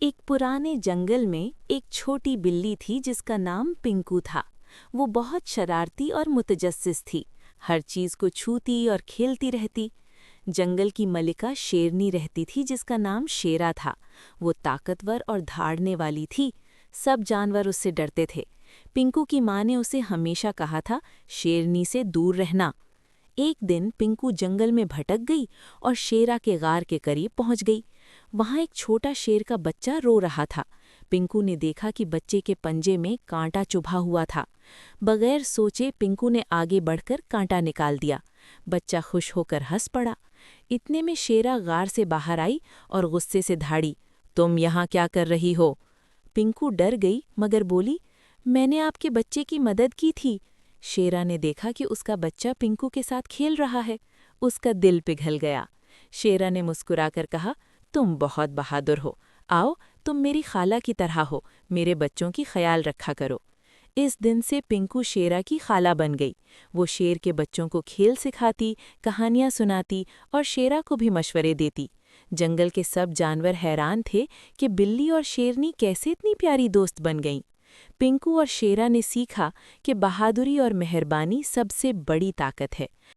एक पुराने जंगल में एक छोटी बिल्ली थी जिसका नाम पिंकू था। वो बहुत शरारती और मुतजस्सिस थी। हर चीज को छूती और खेलती रहती। जंगल की मलिका शेरनी रहती थी जिसका नाम शेरा था। वो ताकतवर और धाड़ने वाली थी। सब जानवर उससे डरते थे। पिंकू की माँ ने उसे हमेशा कहा था, शेरनी से दूर रहना। एक दिन पिंकू जंगल में भटक गई और शेरा के गार के करीब पहुंच गई। वहां एक छोटा शेर का बच्चा रो रहा था। पिंकू ने देखा कि बच्चे के पंजे में कांटा चुभा हुआ था। बगैर सोचे पिंकू ने आगे बढ़कर कांटा निकाल दिया। बच्चा खुश होकर हंस पड़ा। इतने में शेरा गार से बाहर आई और गुस्से से धाड़ी, तुम यहाँ क्या कर रही हो? पिंकू डर गई मगर बोली, मैंने आपके बच्चे की मदद की थी। शेरा ने देखा कि उसका बच्चा पिंकू के साथ खेल रहा है। उसका दिल पिघल गया। शेरा ने मुस्कुराकर कहा, तुम बहुत बहादुर हो। आओ, तुम मेरी खाला की तरह हो। मेरे बच्चों की ख्याल रखा करो। इस दिन से पिंकू शेरा की खाला बन गई। वो शेर के बच्चों को खेल सिखाती, कहानियां सुनाती और शेरा को भी मशवरे देती। जंगल के सब जानवर हैरान थे कि बिल्ली और शेरनी कैसे इतनी प्यारी दोस्त बन गईं। पिंकू और शेरा ने सीखा कि बहादुरी और मेहरबानी सबसे बड़ी ताकत है।